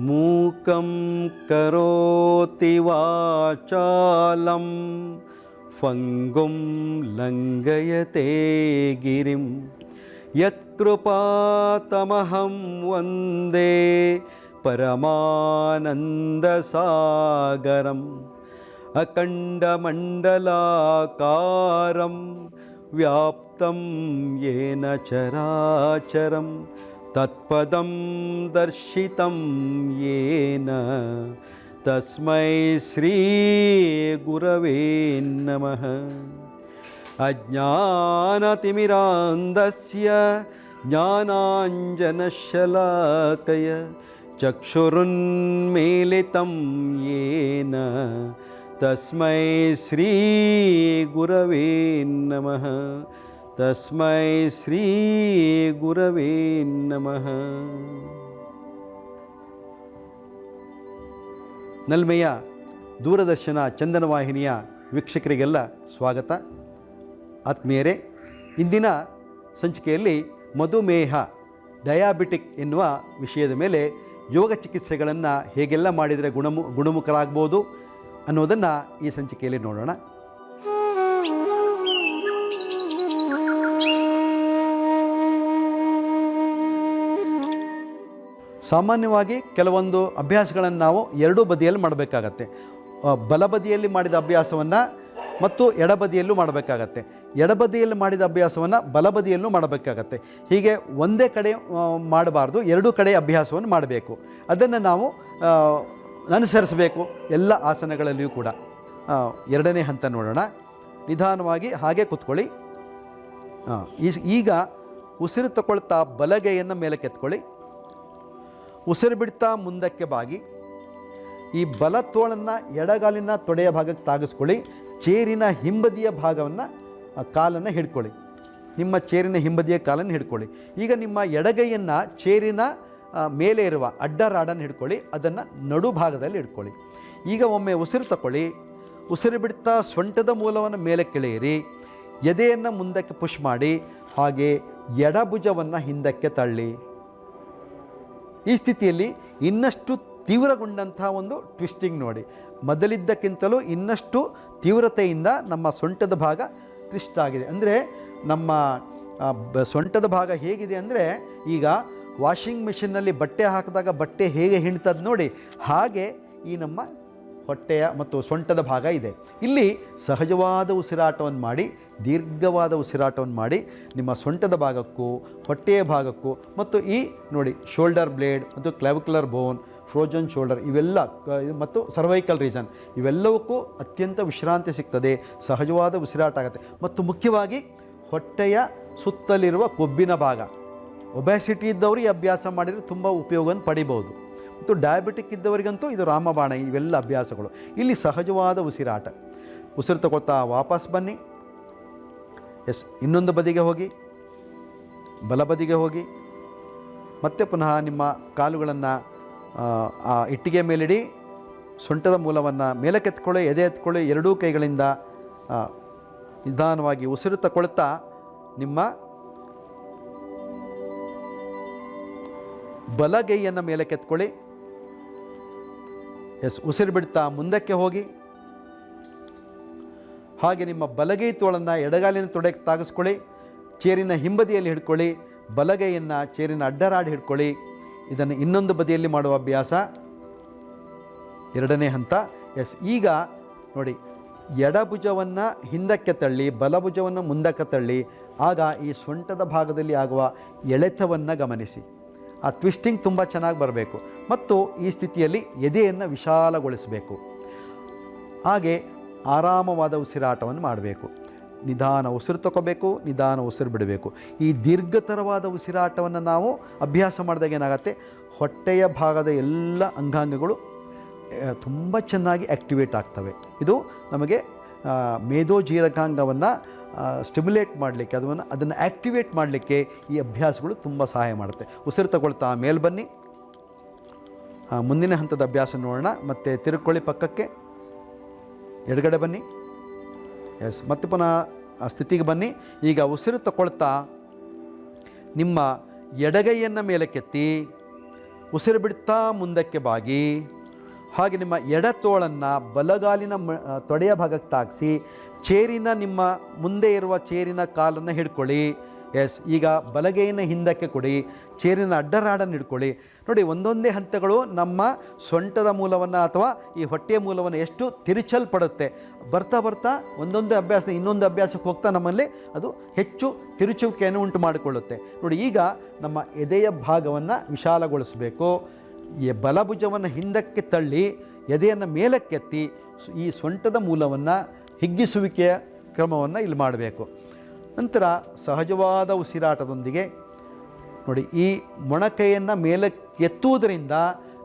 ಮೂಕಂ ಕರೋತಿ ವಾಚಾಲಂ ಫಂಗುಂ ಲಂಘಯತೆ ಗಿರಿಂ ಯತ್ಕೃಪಾತಮಹಂ ವಂದೇ ಪರಮಾನಂದಸಾಗರಂ ಅಖಂಡಮಂಡಲಾಕಾರಂ ವ್ಯಾಪ್ತಂ ಯೇನ ಚರಾಚರಂ ತತ್ಪದಂ ದರ್ಶಿತಂ ಯೇನ ತಸ್ಮೈ ಶ್ರೀ ಗುರವೇ ನಮಃ. ಅಜ್ಞಾನತಿಮಿರಾಂಧಸ್ಯ ಜ್ಞಾನಾಂಜನಶಲಾಕಯ ಚಕ್ಷುರುನ್ಮೀಲಿತಂ ಯೇನ ತಸ್ಮೈ ಶ್ರೀ ಗುರವೇ ನಮಃ. ತಸ್ಮೈ ಶ್ರೀ ಗುರವೇ ನಮಃ. ನಲ್ಮೆಯ ದೂರದರ್ಶನ ಚಂದನ ವಾಹಿನಿಯ ವೀಕ್ಷಕರಿಗೆಲ್ಲ ಸ್ವಾಗತ. ಆತ್ಮೀಯರೇ, ಇಂದಿನ ಸಂಚಿಕೆಯಲ್ಲಿ ಮಧುಮೇಹ ಡಯಾಬಿಟಿಕ್ ಎನ್ನುವ ವಿಷಯದ ಮೇಲೆ ಯೋಗ ಚಿಕಿತ್ಸೆಗಳನ್ನು ಹೇಗೆಲ್ಲ ಮಾಡಿದರೆ ಗುಣಮುಖರಾಗ್ಬೋದು ಅನ್ನೋದನ್ನು ಈ ಸಂಚಿಕೆಯಲ್ಲಿ ನೋಡೋಣ. ಸಾಮಾನ್ಯವಾಗಿ ಕೆಲವೊಂದು ಅಭ್ಯಾಸಗಳನ್ನು ನಾವು ಎರಡೂ ಬದಿಯಲ್ಲಿ ಮಾಡಬೇಕಾಗತ್ತೆ. ಬಲಬದಿಯಲ್ಲಿ ಮಾಡಿದ ಅಭ್ಯಾಸವನ್ನು ಮತ್ತು ಎಡಬದಿಯಲ್ಲೂ ಮಾಡಬೇಕಾಗತ್ತೆ. ಎಡಬದಿಯಲ್ಲಿ ಮಾಡಿದ ಅಭ್ಯಾಸವನ್ನು ಬಲಬದಿಯಲ್ಲೂ ಮಾಡಬೇಕಾಗತ್ತೆ. ಹೀಗೆ ಒಂದೇ ಕಡೆ ಮಾಡಬಾರ್ದು, ಎರಡೂ ಕಡೆ ಅಭ್ಯಾಸವನ್ನು ಮಾಡಬೇಕು. ಅದನ್ನು ನಾವು ಅನುಸರಿಸಬೇಕು ಎಲ್ಲ ಆಸನಗಳಲ್ಲಿಯೂ ಕೂಡ. ಎರಡನೇ ಹಂತ ನೋಡೋಣ. ನಿಧಾನವಾಗಿ ಹಾಗೆ ಕೂತ್ಕೊಳ್ಳಿ. ಈಗ ಉಸಿರು ತಗೊಳ್ತಾ ಬಲಗೈಯನ್ನು ಮೇಲೆ ಕೆತ್ಕೊಳ್ಳಿ. ಉಸಿರು ಬಿಡ್ತಾ ಮುಂದಕ್ಕೆ ಬಾಗಿ ಈ ಬಲ ತೋಳನ್ನು ಎಡಗಾಲಿನ ತೊಡೆಯ ಭಾಗಕ್ಕೆ ತಾಗಿಸ್ಕೊಳ್ಳಿ. ಚೇರಿನ ಹಿಂಬದಿಯ ಭಾಗವನ್ನು ಕಾಲನ್ನು ಹಿಡ್ಕೊಳ್ಳಿ. ನಿಮ್ಮ ಚೇರಿನ ಹಿಂಬದಿಯ ಕಾಲನ್ನು ಹಿಡ್ಕೊಳ್ಳಿ. ಈಗ ನಿಮ್ಮ ಎಡಗೈಯನ್ನು ಚೇರಿನ ಮೇಲೆ ಇರುವ ಅಡ್ಡ ರಾಡನ್ನು ಹಿಡ್ಕೊಳ್ಳಿ. ಅದನ್ನು ನಡು ಭಾಗದಲ್ಲಿ ಹಿಡ್ಕೊಳ್ಳಿ. ಈಗ ಒಮ್ಮೆ ಉಸಿರು ತಗೊಳ್ಳಿ. ಉಸಿರು ಬಿಡ್ತಾ ಸೊಂಟದ ಮೂಲವನ್ನು ಮೇಲೆ ಕೆಳೆಯಿರಿ. ಎದೆಯನ್ನು ಮುಂದಕ್ಕೆ ಪುಷ್ ಮಾಡಿ. ಹಾಗೆ ಎಡಭುಜವನ್ನು ಹಿಂದಕ್ಕೆ ತಳ್ಳಿ. ಈ ಸ್ಥಿತಿಯಲ್ಲಿ ಇನ್ನಷ್ಟು ತೀವ್ರಗೊಂಡಂಥ ಒಂದು ಟ್ವಿಸ್ಟಿಂಗ್ ನೋಡಿ. ಮೊದಲಿದ್ದಕ್ಕಿಂತಲೂ ಇನ್ನಷ್ಟು ತೀವ್ರತೆಯಿಂದ ನಮ್ಮ ಸೊಂಟದ ಭಾಗ ಟ್ವಿಸ್ಟ್ ಆಗಿದೆ. ಅಂದರೆ ನಮ್ಮ ಸೊಂಟದ ಭಾಗ ಹೇಗಿದೆ ಅಂದರೆ, ಈಗ ವಾಷಿಂಗ್ ಮಿಷಿನ್ನಲ್ಲಿ ಬಟ್ಟೆ ಹಾಕಿದಾಗ ಬಟ್ಟೆ ಹೇಗೆ ಹಿಂಡ್ತದೆ ನೋಡಿ, ಹಾಗೆ ಈ ನಮ್ಮ ಹೊಟ್ಟೆಯ ಮತ್ತು ಸೊಂಟದ ಭಾಗ ಇದೆ. ಇಲ್ಲಿ ಸಹಜವಾದ ಉಸಿರಾಟವನ್ನು ಮಾಡಿ, ದೀರ್ಘವಾದ ಉಸಿರಾಟವನ್ನು ಮಾಡಿ ನಿಮ್ಮ ಸೊಂಟದ ಭಾಗಕ್ಕೂ ಹೊಟ್ಟೆಯ ಭಾಗಕ್ಕೂ ಮತ್ತು ಈ ನೋಡಿ ಶೋಲ್ಡರ್ ಬ್ಲೇಡ್ ಮತ್ತು ಕ್ಲಾವಿಕ್ಯುಲರ್ ಬೋನ್, ಫ್ರೋಜನ್ ಶೋಲ್ಡರ್ ಇವೆಲ್ಲ ಮತ್ತು ಸರ್ವೈಕಲ್ ರೀಜನ್ ಇವೆಲ್ಲವಕ್ಕೂ ಅತ್ಯಂತ ವಿಶ್ರಾಂತಿ ಸಿಗ್ತದೆ. ಸಹಜವಾದ ಉಸಿರಾಟ ಆಗುತ್ತೆ. ಮತ್ತು ಮುಖ್ಯವಾಗಿ ಹೊಟ್ಟೆಯ ಸುತ್ತಲಿರುವ ಕೊಬ್ಬಿನ ಭಾಗ, ಒಬೆಸಿಟಿ ಇದ್ದವರು ಈ ಅಭ್ಯಾಸ ಮಾಡಿದರೆ ತುಂಬ ಉಪಯೋಗವನ್ನು ಪಡಿಬೋದು. ಮತ್ತು ಡಯಾಬಿಟಿಕ್ ಇದ್ದವರಿಗಂತೂ ಇದು ರಾಮಬಾಣ. ಇವೆಲ್ಲ ಅಭ್ಯಾಸಗಳು. ಇಲ್ಲಿ ಸಹಜವಾದ ಉಸಿರಾಟ. ಉಸಿರು ತಗೊಳ್ತಾ ವಾಪಸ್ ಬನ್ನಿ. ಇನ್ನೊಂದು ಬದಿಗೆ ಹೋಗಿ, ಬಲಬದಿಗೆ ಹೋಗಿ. ಮತ್ತೆ ಪುನಃ ನಿಮ್ಮ ಕಾಲುಗಳನ್ನು ಇಟ್ಟಿಗೆ ಮೇಲಿಡಿ. ಸೊಂಟದ ಮೂಲವನ್ನು ಮೇಲಕ್ಕೆತ್ಕೊಳ್ಳಿ, ಎದೆ ಎತ್ಕೊಳ್ಳಿ. ಎರಡೂ ಕೈಗಳಿಂದ ನಿಧಾನವಾಗಿ ಉಸಿರು ತಗೊಳ್ತಾ ನಿಮ್ಮ ಬಲಗೈಯನ್ನು ಮೇಲಕ್ಕೆತ್ಕೊಳ್ಳಿ. ಉಸಿರು ಬಿಡ್ತಾ ಮುಂದಕ್ಕೆ ಹೋಗಿ. ಹಾಗೆ ನಿಮ್ಮ ಬಲಗೈ ತೋಳನ್ನು ಎಡಗಾಲಿನ ತೊಡೆಗೆ ತಾಗಿಸ್ಕೊಳ್ಳಿ. ಚೇರಿನ ಹಿಂಬದಿಯಲ್ಲಿ ಹಿಡ್ಕೊಳ್ಳಿ. ಬಲಗೈಯನ್ನು ಚೇರಿನ ಅಡ್ಡರಾಡಿ ಹಿಡ್ಕೊಳ್ಳಿ. ಇದನ್ನು ಇನ್ನೊಂದು ಬದಿಯಲ್ಲಿ ಮಾಡುವ ಅಭ್ಯಾಸ ಎರಡನೇ ಹಂತ. ಈಗ ನೋಡಿ, ಎಡಭುಜವನ್ನು ಹಿಂದಕ್ಕೆ ತಳ್ಳಿ, ಬಲಭುಜವನ್ನು ಮುಂದಕ್ಕೆ ತಳ್ಳಿ. ಆಗ ಈ ಸೊಂಟದ ಭಾಗದಲ್ಲಿ ಆಗುವ ಎಳೆತವನ್ನು ಗಮನಿಸಿ. ಆ ಟ್ವಿಸ್ಟಿಂಗ್ ತುಂಬ ಚೆನ್ನಾಗಿ ಬರಬೇಕು. ಮತ್ತು ಈ ಸ್ಥಿತಿಯಲ್ಲಿ ಎದೆಯನ್ನು ವಿಶಾಲಗೊಳಿಸಬೇಕು. ಹಾಗೆ ಆರಾಮವಾದ ಉಸಿರಾಟವನ್ನು ಮಾಡಬೇಕು. ನಿಧಾನ ಉಸಿರು ತಗೋಬೇಕು, ನಿಧಾನ ಉಸಿರು ಬಿಡಬೇಕು. ಈ ದೀರ್ಘತರವಾದ ಉಸಿರಾಟವನ್ನು ನಾವು ಅಭ್ಯಾಸ ಮಾಡಿದಾಗ ಏನಾಗುತ್ತೆ, ಹೊಟ್ಟೆಯ ಭಾಗದ ಎಲ್ಲ ಅಂಗಾಂಗಗಳು ತುಂಬ ಚೆನ್ನಾಗಿ ಆ್ಯಕ್ಟಿವೇಟ್ ಆಗ್ತವೆ. ಇದು ನಮಗೆ ಮೇದೋಜೀರಕಾಂಗವನ್ನು ಸ್ಟಿಮ್ಯುಲೇಟ್ ಮಾಡಲಿಕ್ಕೆ, ಅದನ್ನು ಆ್ಯಕ್ಟಿವೇಟ್ ಮಾಡಲಿಕ್ಕೆ ಈ ಅಭ್ಯಾಸಗಳು ತುಂಬ ಸಹಾಯ ಮಾಡುತ್ತೆ. ಉಸಿರು ತಗೊಳ್ತಾ ಮೇಲೆ ಬನ್ನಿ. ಮುಂದಿನ ಹಂತದ ಅಭ್ಯಾಸ ನೋಡೋಣ. ಮತ್ತು ತಿರುಕೊಳ್ಳಿ ಪಕ್ಕಕ್ಕೆ, ಎಡಗಡೆ ಬನ್ನಿ. ಮತ್ತೆ ಪುನಃ ಆ ಸ್ಥಿತಿಗೆ ಬನ್ನಿ. ಈಗ ಉಸಿರು ತಗೊಳ್ತಾ ನಿಮ್ಮ ಎಡಗೈಯನ್ನು ಮೇಲಕ್ಕೆತ್ತಿ ಉಸಿರು ಬಿಡ್ತಾ ಮುಂದಕ್ಕೆ ಬಾಗಿ. ಹಾಗೆ ನಿಮ್ಮ ಎಡತೋಳನ್ನು ಬಲಗಾಲಿನ ತೊಡೆಯ ಭಾಗಕ್ಕೆ ತಾಗಿಸಿ ಚೇರಿನ ನಿಮ್ಮ ಮುಂದೆ ಇರುವ ಚೇರಿನ ಕಾಲನ್ನು ಹಿಡ್ಕೊಳ್ಳಿ. ಎಸ್, ಈಗ ಬಲಗೈಯನ್ನು ಹಿಂದಕ್ಕೆ ಕೊಡಿ, ಚೇರಿನ ಅಡ್ಡರಾಡನ್ನು ಹಿಡ್ಕೊಳ್ಳಿ. ನೋಡಿ, ಒಂದೊಂದೇ ಹಂತಗಳು ನಮ್ಮ ಸೊಂಟದ ಮೂಲವನ್ನು ಅಥವಾ ಈ ಹೊಟ್ಟೆಯ ಮೂಲವನ್ನು ಎಷ್ಟು ತಿರುಚಲ್ಪಡುತ್ತೆ. ಬರ್ತಾ ಬರ್ತಾ ಒಂದೊಂದು ಅಭ್ಯಾಸ ಇನ್ನೊಂದು ಅಭ್ಯಾಸಕ್ಕೆ ಹೋಗ್ತಾ ನಮ್ಮಲ್ಲಿ ಅದು ಹೆಚ್ಚು ತಿರುಚುವಿಕೆಯನ್ನು ಉಂಟು ಮಾಡಿಕೊಳ್ಳುತ್ತೆ. ನೋಡಿ, ಈಗ ನಮ್ಮ ಎದೆಯ ಭಾಗವನ್ನು ವಿಶಾಲಗೊಳಿಸಬೇಕು. ಈ ಬಲಭುಜವನ್ನು ಹಿಂದಕ್ಕೆ ತಳ್ಳಿ ಎದೆಯನ್ನು ಮೇಲಕ್ಕೆತ್ತಿ ಈ ಸೊಂಟದ ಮೂಲವನ್ನು ಹಿಗ್ಗಿಸುವಿಕೆಯ ಕ್ರಮವನ್ನು ಇಲ್ಲಿ ಮಾಡಬೇಕು. ನಂತರ ಸಹಜವಾದ ಉಸಿರಾಟದೊಂದಿಗೆ ನೋಡಿ, ಈ ಮೊಣಕೈಯನ್ನು ಮೇಲಕ್ಕೆತ್ತುವುದರಿಂದ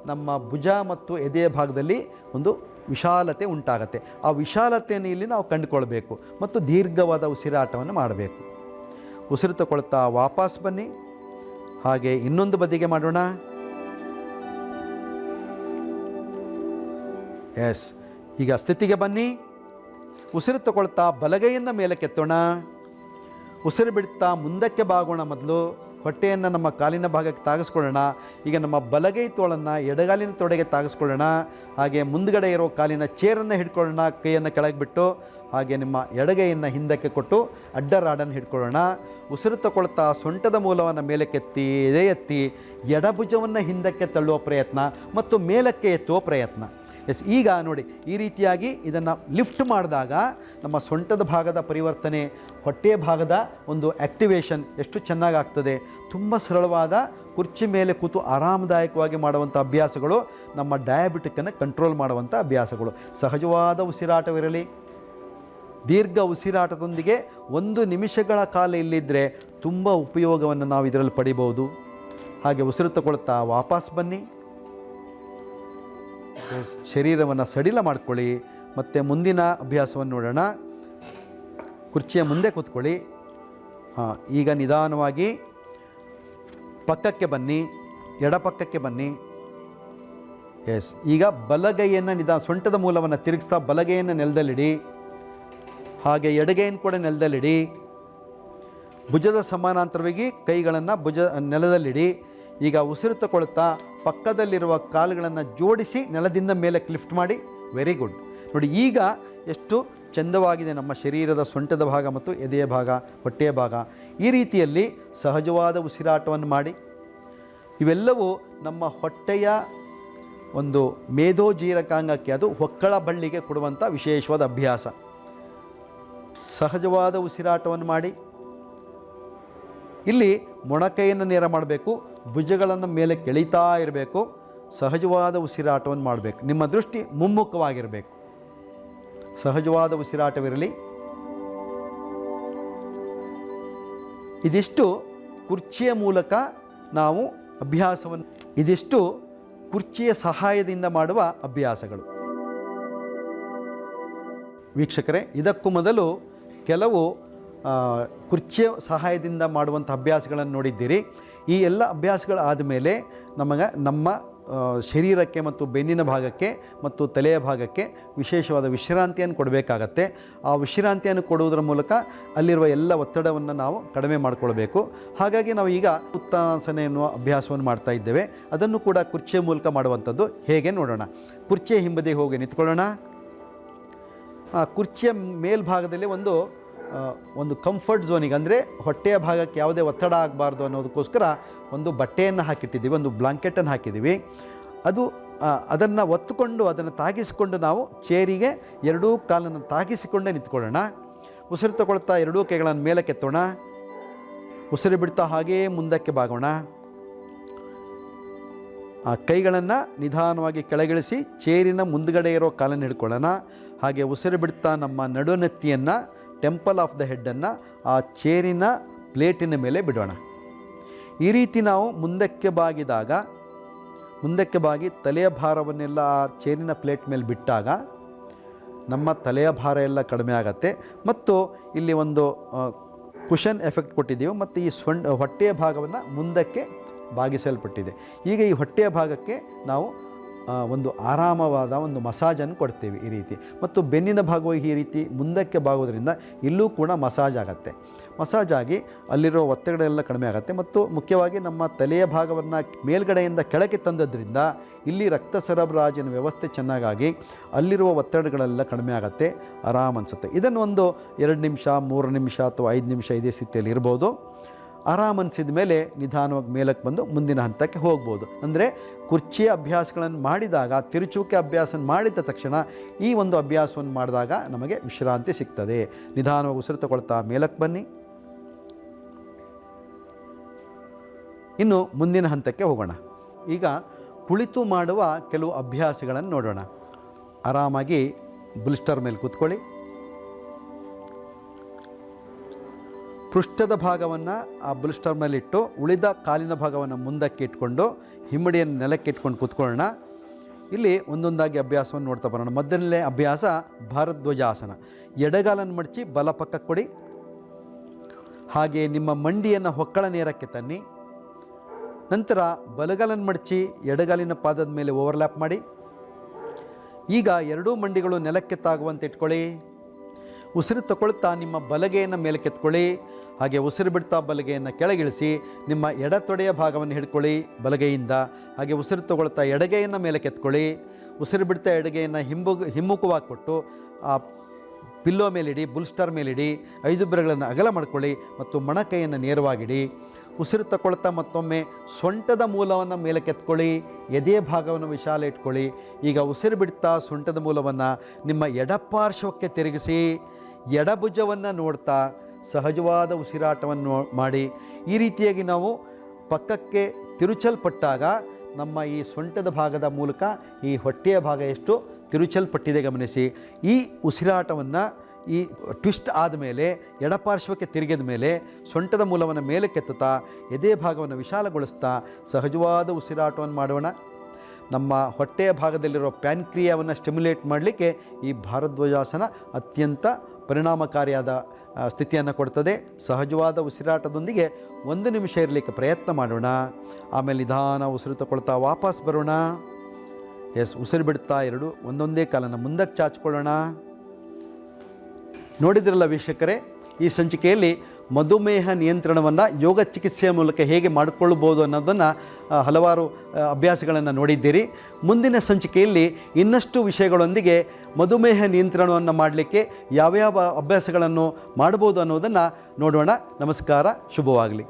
ನಮ್ಮ ಭುಜ ಮತ್ತು ಎದೆಯ ಭಾಗದಲ್ಲಿ ಒಂದು ವಿಶಾಲತೆ ಉಂಟಾಗತ್ತೆ. ಆ ವಿಶಾಲತೆಯನ್ನು ಇಲ್ಲಿ ನಾವು ಕಂಡುಕೊಳ್ಬೇಕು ಮತ್ತು ದೀರ್ಘವಾದ ಉಸಿರಾಟವನ್ನು ಮಾಡಬೇಕು. ಉಸಿರು ತಗೊಳ್ತಾ ವಾಪಸ್ ಬನ್ನಿ. ಹಾಗೆ ಇನ್ನೊಂದು ಬದಿಗೆ ಮಾಡೋಣ. ಎಸ್, ಈಗ ಸ್ಥಿತಿಗೆ ಬನ್ನಿ. ಉಸಿರು ತಗೊಳ್ತಾ ಬಲಗೈಯನ್ನು ಮೇಲಕ್ಕೆತ್ತೋಣ. ಉಸಿರು ಬಿಡ್ತಾ ಮುಂದಕ್ಕೆ ಬಾಗೋಣ. ಮೊದಲು ಹೊಟ್ಟೆಯನ್ನು ನಮ್ಮ ಕಾಲಿನ ಭಾಗಕ್ಕೆ ತಾಗಿಸ್ಕೊಳ್ಳೋಣ. ಈಗ ನಮ್ಮ ಬಲಗೈ ತೋಳನ್ನು ಎಡಗಾಲಿನ ತೊಡೆಗೆ ತಾಗಿಸ್ಕೊಳ್ಳೋಣ. ಹಾಗೆ ಮುಂದ್ಗಡೆ ಇರೋ ಕಾಲಿನ ಚೇರನ್ನು ಹಿಡ್ಕೊಳ್ಳೋಣ, ಕೈಯನ್ನು ಕೆಳಗೆ ಬಿಟ್ಟು. ಹಾಗೆ ನಿಮ್ಮ ಎಡಗೈಯನ್ನು ಹಿಂದಕ್ಕೆ ಕೊಟ್ಟು ಅಡ್ಡರಾಡನ್ನು ಹಿಡ್ಕೊಳ್ಳೋಣ. ಉಸಿರು ತಗೊಳ್ತಾ ಸೊಂಟದ ಮೂಲವನ್ನು ಮೇಲಕ್ಕೆತ್ತಿ ಎತ್ತಿ ಎಡಭುಜವನ್ನು ಹಿಂದಕ್ಕೆ ತಳ್ಳುವ ಪ್ರಯತ್ನ ಮತ್ತು ಮೇಲಕ್ಕೆ ಎತ್ತುವ ಪ್ರಯತ್ನ. ಎಸ್, ಈಗ ನೋಡಿ, ಈ ರೀತಿಯಾಗಿ ಇದನ್ನು ಲಿಫ್ಟ್ ಮಾಡಿದಾಗ ನಮ್ಮ ಸೊಂಟದ ಭಾಗದ ಪರಿವರ್ತನೆ, ಹೊಟ್ಟೆಯ ಭಾಗದ ಒಂದು ಆ್ಯಕ್ಟಿವೇಶನ್ ಎಷ್ಟು ಚೆನ್ನಾಗಾಗ್ತದೆ. ತುಂಬ ಸರಳವಾದ ಕುರ್ಚಿ ಮೇಲೆ ಕೂತು ಆರಾಮದಾಯಕವಾಗಿ ಮಾಡುವಂಥ ಅಭ್ಯಾಸಗಳು, ನಮ್ಮ ಡಯಾಬಿಟಿಕ್ಕನ್ನು ಕಂಟ್ರೋಲ್ ಮಾಡುವಂಥ ಅಭ್ಯಾಸಗಳು. ಸಹಜವಾದ ಉಸಿರಾಟವಿರಲಿ. ದೀರ್ಘ ಉಸಿರಾಟದೊಂದಿಗೆ 1 ನಿಮಿಷಗಳ ಕಾಲ ಇಲ್ಲಿದ್ದರೆ ತುಂಬ ಉಪಯೋಗವನ್ನು ನಾವು ಇದರಲ್ಲಿ ಪಡಿಬೋದು. ಹಾಗೆ ಉಸಿರು ತಗೊಳ್ತಾ ವಾಪಸ್ ಬನ್ನಿ. ಶರೀರವನ್ನು ಸಡಿಲ ಮಾಡ್ಕೊಳ್ಳಿ. ಮತ್ತು ಮುಂದಿನ ಅಭ್ಯಾಸವನ್ನು ನೋಡೋಣ. ಕುರ್ಚಿಯ ಮುಂದೆ ಕೂತ್ಕೊಳ್ಳಿ. ಈಗ ನಿಧಾನವಾಗಿ ಪಕ್ಕಕ್ಕೆ ಬನ್ನಿ, ಎಡಪಕ್ಕಕ್ಕೆ ಬನ್ನಿ. ಎಸ್, ಈಗ ಬಲಗೈಯನ್ನು ಸೊಂಟದ ಮೂಲವನ್ನು ತಿರುಗಿಸ್ತಾ ಬಲಗೈಯನ್ನು ನೆಲದಲ್ಲಿಡಿ. ಹಾಗೆ ಎಡಗೈಯನ್ನು ಕೂಡ ನೆಲದಲ್ಲಿಡಿ. ಭುಜದ ಸಮಾನಾಂತರವಾಗಿ ಕೈಗಳನ್ನು ನೆಲದಲ್ಲಿಡಿ. ಈಗ ಉಸಿರು ತಗೊಳ್ತಾ ಪಕ್ಕದಲ್ಲಿರುವ ಕಾಲುಗಳನ್ನು ಜೋಡಿಸಿ ನೆಲದಿಂದ ಮೇಲೆ ಲಿಫ್ಟ್ ಮಾಡಿ. Very good. ನೋಡಿ, ಈಗ ಎಷ್ಟು ಚೆಂದವಾಗಿದೆ ನಮ್ಮ ಶರೀರದ ಸೊಂಟದ ಭಾಗ ಮತ್ತು ಎದೆಯ ಭಾಗ, ಹೊಟ್ಟೆಯ ಭಾಗ. ಈ ರೀತಿಯಲ್ಲಿ ಸಹಜವಾದ ಉಸಿರಾಟವನ್ನು ಮಾಡಿ. ಇವೆಲ್ಲವೂ ನಮ್ಮ ಹೊಟ್ಟೆಯ ಒಂದು ಮೇಧೋಜೀರಕಾಂಗಕ್ಕೆ, ಅದು ಹೊಕ್ಕಳ ಬಳ್ಳಿಗೆ ಕೊಡುವಂಥ ವಿಶೇಷವಾದ ಅಭ್ಯಾಸ. ಸಹಜವಾದ ಉಸಿರಾಟವನ್ನು ಮಾಡಿ. ಇಲ್ಲಿ ಮೊಣಕೈಯನ್ನು ನೇರ ಮಾಡಬೇಕು, ಭುಜಗಳನ್ನು ಮೇಲೆ ಕೆಳಿತಾ ಇರಬೇಕು. ಸಹಜವಾದ ಉಸಿರಾಟವನ್ನು ಮಾಡಬೇಕು. ನಿಮ್ಮ ದೃಷ್ಟಿ ಮುಮ್ಮುಖವಾಗಿರಬೇಕು. ಸಹಜವಾದ ಉಸಿರಾಟವಿರಲಿ. ಇದಿಷ್ಟು ಕುರ್ಚಿಯ ಮೂಲಕ ನಾವು ಅಭ್ಯಾಸವನ್ನು, ಇದಿಷ್ಟು ಕುರ್ಚಿಯ ಸಹಾಯದಿಂದ ಮಾಡುವ ಅಭ್ಯಾಸಗಳು. ವೀಕ್ಷಕರೇ, ಇದಕ್ಕೂ ಮೊದಲು ಕೆಲವು ಕುರ್ಚಿಯ ಸಹಾಯದಿಂದ ಮಾಡುವಂಥ ಅಭ್ಯಾಸಗಳನ್ನು ನೋಡಿದ್ದೀರಿ. ಈ ಎಲ್ಲ ಅಭ್ಯಾಸಗಳಾದ ಮೇಲೆ ನಮ್ಮ ಶರೀರಕ್ಕೆ ಮತ್ತು ಬೆನ್ನಿನ ಭಾಗಕ್ಕೆ ಮತ್ತು ತಲೆಯ ಭಾಗಕ್ಕೆ ವಿಶೇಷವಾದ ವಿಶ್ರಾಂತಿಯನ್ನು ಕೊಡಬೇಕಾಗತ್ತೆ. ಆ ವಿಶ್ರಾಂತಿಯನ್ನು ಕೊಡುವುದರ ಮೂಲಕ ಅಲ್ಲಿರುವ ಎಲ್ಲ ಒತ್ತಡವನ್ನು ನಾವು ಕಡಿಮೆ ಮಾಡಿಕೊಳ್ಬೇಕು. ಹಾಗಾಗಿ ನಾವು ಈಗ ಉತ್ತಾನಾಸನ ಎನ್ನುವ ಅಭ್ಯಾಸವನ್ನು ಮಾಡ್ತಾ ಇದ್ದೇವೆ. ಅದನ್ನು ಕೂಡ ಕುರ್ಚಿಯ ಮೂಲಕ ಮಾಡುವಂಥದ್ದು ಹೇಗೆ ನೋಡೋಣ. ಕುರ್ಚಿಯ ಹಿಂಬದಿಗೆ ಹೋಗಿ ನಿಂತ್ಕೊಳ್ಳೋಣ. ಕುರ್ಚಿಯ ಮೇಲ್ಭಾಗದಲ್ಲಿ ಒಂದು ಕಂಫರ್ಟ್ ಝೋನಿಗೆ, ಅಂದರೆ ಹೊಟ್ಟೆಯ ಭಾಗಕ್ಕೆ ಯಾವುದೇ ಒತ್ತಡ ಆಗಬಾರ್ದು ಅನ್ನೋದಕ್ಕೋಸ್ಕರ ಒಂದು ಬಟ್ಟೆಯನ್ನು ಹಾಕಿಟ್ಟಿದ್ದೀವಿ, ಒಂದು ಬ್ಲಾಂಕೆಟನ್ನು ಹಾಕಿದ್ದೀವಿ. ಅದನ್ನು ಒತ್ತುಕೊಂಡು ಅದನ್ನು ತಾಗಿಸಿಕೊಂಡು ನಾವು ಚೇರಿಗೆ ಎರಡೂ ಕಾಲನ್ನು ತಾಗಿಸಿಕೊಂಡೇ ನಿಂತ್ಕೊಳ್ಳೋಣ. ಉಸಿರು ತಗೊಳ್ತಾ ಎರಡೂ ಕೈಗಳನ್ನು ಮೇಲಕ್ಕೆತ್ತೋಣ. ಉಸಿರು ಬಿಡ್ತಾ ಹಾಗೇ ಮುಂದಕ್ಕೆ ಬಾಗೋಣ. ಆ ಕೈಗಳನ್ನು ನಿಧಾನವಾಗಿ ಕೆಳಗಿಳಿಸಿ ಚೇರಿನ ಮುಂದುಗಡೆ ಇರೋ ಕಾಲನ್ನು ಹಿಡ್ಕೊಳ್ಳೋಣ. ಹಾಗೆ ಉಸಿರು ಬಿಡ್ತಾ ನಮ್ಮ ನಡುನೆತ್ತಿಯನ್ನು, ಟೆಂಪಲ್ ಆಫ್ ದ ಹೆಡ್ಡನ್ನು ಆ ಚೇರಿನ ಪ್ಲೇಟಿನ ಮೇಲೆ ಬಿಡೋಣ. ಈ ರೀತಿ ನಾವು ಮುಂದಕ್ಕೆ ಬಾಗಿ ತಲೆಯ ಭಾರವನ್ನೆಲ್ಲ ಆ ಚೇರಿನ ಪ್ಲೇಟ್ ಮೇಲೆ ಬಿಟ್ಟಾಗ ನಮ್ಮ ತಲೆಯ ಭಾರ ಎಲ್ಲ ಕಡಿಮೆ ಆಗತ್ತೆ. ಮತ್ತು ಇಲ್ಲಿ ಒಂದು ಕುಷನ್ ಎಫೆಕ್ಟ್ ಕೊಟ್ಟಿದ್ದೀವಿ. ಮತ್ತು ಈ ಹೊಟ್ಟೆಯ ಭಾಗವನ್ನು ಮುಂದಕ್ಕೆ ಬಾಗಿಸಲ್ಪಟ್ಟಿದೆ. ಈಗ ಈ ಹೊಟ್ಟೆಯ ಭಾಗಕ್ಕೆ ನಾವು ಒಂದು ಆರಾಮವಾದ ಒಂದು ಮಸಾಜನ್ನು ಕೊಡ್ತೇವೆ ಈ ರೀತಿ. ಮತ್ತು ಬೆನ್ನಿನ ಭಾಗವು ಈ ರೀತಿ ಮುಂದಕ್ಕೆ ಬಾಗೋದ್ರಿಂದ ಇಲ್ಲೂ ಕೂಡ ಮಸಾಜ್ ಆಗುತ್ತೆ. ಮಸಾಜ್ ಆಗಿ ಅಲ್ಲಿರೋ ಒತ್ತಡ ಎಲ್ಲ ಕಡಿಮೆ ಆಗುತ್ತೆ. ಮತ್ತು ಮುಖ್ಯವಾಗಿ ನಮ್ಮ ತಲೆಯ ಭಾಗವನ್ನು ಮೇಲ್ಗಡೆಯಿಂದ ಕೆಳಗೆ ತಂದದ್ರಿಂದ ಇಲ್ಲಿ ರಕ್ತ ಸರಬರಾಜಿನ ವ್ಯವಸ್ಥೆ ಚೆನ್ನಾಗಾಗಿ ಅಲ್ಲಿರುವ ಒತ್ತಡಗಳೆಲ್ಲ ಕಡಿಮೆ ಆಗುತ್ತೆ, ಆರಾಮ ಅನಿಸುತ್ತೆ. ಇದನ್ನು ಒಂದು 2 ನಿಮಿಷ 3 ನಿಮಿಷ ಅಥವಾ 5 ನಿಮಿಷ ಇದೇ ಸ್ಥಿತಿಯಲ್ಲಿ ಇರ್ಬೋದು. ಆರಾಮ ಅನಿಸಿದ ಮೇಲೆ ನಿಧಾನವಾಗಿ ಮೇಲಕ್ಕೆ ಬಂದು ಮುಂದಿನ ಹಂತಕ್ಕೆ ಹೋಗ್ಬೋದು. ಅಂದರೆ ಕುರ್ಚಿಯ ಅಭ್ಯಾಸಗಳನ್ನು ಮಾಡಿದಾಗ, ತಿರುಚುವಿಕೆ ಅಭ್ಯಾಸ ಮಾಡಿದ ತಕ್ಷಣ ಈ ಒಂದು ಅಭ್ಯಾಸವನ್ನು ಮಾಡಿದಾಗ ನಮಗೆ ವಿಶ್ರಾಂತಿ ಸಿಗ್ತದೆ. ನಿಧಾನವಾಗಿ ಉಸಿರು ತಗೊಳ್ತಾ ಮೇಲಕ್ಕೆ ಬನ್ನಿ. ಇನ್ನು ಮುಂದಿನ ಹಂತಕ್ಕೆ ಹೋಗೋಣ. ಈಗ ಕುಳಿತು ಮಾಡುವ ಕೆಲವು ಅಭ್ಯಾಸಗಳನ್ನು ನೋಡೋಣ. ಆರಾಮಾಗಿ ಬುಲ್ಸ್ಟರ್ ಮೇಲೆ ಕೂತ್ಕೊಳ್ಳಿ. ಪೃಷ್ಠದ ಭಾಗವನ್ನು ಆ ಬುಲ್ಸ್ಟರ್ ಮೇಲಿಟ್ಟು ಉಳಿದ ಕಾಲಿನ ಭಾಗವನ್ನು ಮುಂದಕ್ಕೆ ಇಟ್ಕೊಂಡು ಹಿಮ್ಮಡಿಯನ್ನು ನೆಲಕ್ಕೆ ಇಟ್ಕೊಂಡು ಕೂತ್ಕೊಳ್ಳೋಣ. ಇಲ್ಲಿ ಒಂದೊಂದಾಗಿ ಅಭ್ಯಾಸವನ್ನು ನೋಡ್ತಾ ಬರೋಣ. ಮೊದಲನೇ ಅಭ್ಯಾಸ ಭಾರದ್ವಾಜಾಸನ. ಎಡಗಾಲನ್ನು ಮಡಚಿ ಬಲ ಪಕ್ಕಕ್ಕೆ ಕೊಡಿ. ಹಾಗೆ ನಿಮ್ಮ ಮಂಡಿಯನ್ನು ಹೊಕ್ಕಳ ನೇರಕ್ಕೆ ತನ್ನಿ. ನಂತರ ಬಲಗಾಲನ್ನು ಮಡಚಿ ಎಡಗಾಲಿನ ಪಾದದ ಮೇಲೆ ಓವರ್ಲ್ಯಾಪ್ ಮಾಡಿ. ಈಗ ಎರಡೂ ಮಂಡಿಗಳು ನೆಲಕ್ಕೆ ತಾಗುವಂತೆ ಇಟ್ಕೊಳ್ಳಿ. ಉಸಿರು ತಗೊಳ್ತಾ ನಿಮ್ಮ ಬಲಗೆಯನ್ನು ಮೇಲೆ ಕೆತ್ಕೊಳ್ಳಿ. ಹಾಗೆ ಉಸಿರು ಬಿಡ್ತಾ ಬಲಗೆಯನ್ನು ಕೆಳಗಿಳಿಸಿ ನಿಮ್ಮ ಎಡತೊಡೆಯ ಭಾಗವನ್ನು ಹಿಡ್ಕೊಳ್ಳಿ ಬಲಗೈಯಿಂದ. ಹಾಗೆ ಉಸಿರು ತಗೊಳ್ತಾ ಎಡಗೈಯನ್ನು ಮೇಲೆ ಕೆತ್ಕೊಳ್ಳಿ. ಉಸಿರು ಬಿಡ್ತಾ ಎಡಗೈಯನ್ನು ಹಿಮ್ಮುಖವಾಗಿ ಕೊಟ್ಟು ಆ ಪಿಲ್ಲೋ ಮೇಲಿಡಿ, ಬುಲ್ಸ್ಟರ್ ಮೇಲಿಡಿ. 5 ಬೆರಗಳನ್ನು ಅಗಲ ಮಾಡ್ಕೊಳ್ಳಿ ಮತ್ತು ಮೊಣಕೈಯನ್ನು ನೇರವಾಗಿಡಿ. ಉಸಿರು ತಗೊಳ್ತಾ ಮತ್ತೊಮ್ಮೆ ಸೊಂಟದ ಮೂಲವನ್ನು ಮೇಲೆ ಕೆತ್ಕೊಳ್ಳಿ. ಎದೆಯ ಭಾಗವನ್ನು ವಿಶಾಲ ಇಟ್ಕೊಳ್ಳಿ. ಈಗ ಉಸಿರು ಬಿಡ್ತಾ ಸೊಂಟದ ಮೂಲವನ್ನು ನಿಮ್ಮ ಎಡಪಾರ್ಶ್ವಕ್ಕೆ ತಿರುಗಿಸಿ ಎಡಭುಜವನ್ನು ನೋಡ್ತಾ ಸಹಜವಾದ ಉಸಿರಾಟವನ್ನು ಮಾಡಿ. ಈ ರೀತಿಯಾಗಿ ನಾವು ಪಕ್ಕಕ್ಕೆ ತಿರುಚಲ್ಪಟ್ಟಾಗ ನಮ್ಮ ಈ ಸೊಂಟದ ಭಾಗದ ಮೂಲಕ ಈ ಹೊಟ್ಟೆಯ ಭಾಗ ಎಷ್ಟು ತಿರುಚಲ್ಪಟ್ಟಿದೆ ಗಮನಿಸಿ. ಈ ಉಸಿರಾಟವನ್ನು ಈ ಟ್ವಿಸ್ಟ್ ಆದಮೇಲೆ ಎಡಪಾರ್ಶ್ವಕ್ಕೆ ತಿರುಗಿದ ಮೇಲೆ ಸೊಂಟದ ಮೂಲವನ್ನು ಮೇಲೆ ಕೆತ್ತುತ್ತಾ ಎದೆ ಭಾಗವನ್ನು ವಿಶಾಲಗೊಳಿಸ್ತಾ ಸಹಜವಾದ ಉಸಿರಾಟವನ್ನು ಮಾಡೋಣ. ನಮ್ಮ ಹೊಟ್ಟೆಯ ಭಾಗದಲ್ಲಿರೋ ಪ್ಯಾನ್ಕ್ರಿಯಾವನ್ನು ಸ್ಟಿಮ್ಯುಲೇಟ್ ಮಾಡಲಿಕ್ಕೆ ಈ ಭಾರದ್ವಾಜಾಸನ ಅತ್ಯಂತ ಪರಿಣಾಮಕಾರಿಯಾದ ಸ್ಥಿತಿಯನ್ನು ಕೊಡ್ತದೆ. ಸಹಜವಾದ ಉಸಿರಾಟದೊಂದಿಗೆ 1 ನಿಮಿಷ ಇರಲಿಕ್ಕೆ ಪ್ರಯತ್ನ ಮಾಡೋಣ. ಆಮೇಲೆ ನಿಧಾನ ಉಸಿರು ತಗೊಳ್ತಾ ವಾಪಸ್ ಬರೋಣ. ಉಸಿರು ಬಿಡ್ತಾ ಒಂದೊಂದೇ ಕಾಲನ್ನು ಮುಂದಕ್ಕೆ ಚಾಚಿಕೊಳ್ಳೋಣ. ನೋಡಿದ್ರಲ್ಲ ವೀಕ್ಷಕರೇ, ಈ ಸಂಚಿಕೆಯಲ್ಲಿ ಮಧುಮೇಹ ನಿಯಂತ್ರಣವನ್ನು ಯೋಗ ಚಿಕಿತ್ಸೆಯ ಮೂಲಕ ಹೇಗೆ ಮಾಡಿಕೊಳ್ಳಬಹುದು ಅನ್ನೋದನ್ನು ಹಲವಾರು ಅಭ್ಯಾಸಗಳನ್ನು ನೋಡಿದ್ದೀರಿ. ಮುಂದಿನ ಸಂಚಿಕೆಯಲ್ಲಿ ಇನ್ನಷ್ಟು ವಿಷಯಗಳೊಂದಿಗೆ ಮಧುಮೇಹ ನಿಯಂತ್ರಣವನ್ನು ಮಾಡಲಿಕ್ಕೆ ಯಾವ್ಯಾವ ಅಭ್ಯಾಸಗಳನ್ನು ಮಾಡ್ಬೋದು ಅನ್ನೋದನ್ನು ನೋಡೋಣ. ನಮಸ್ಕಾರ, ಶುಭವಾಗಲಿ.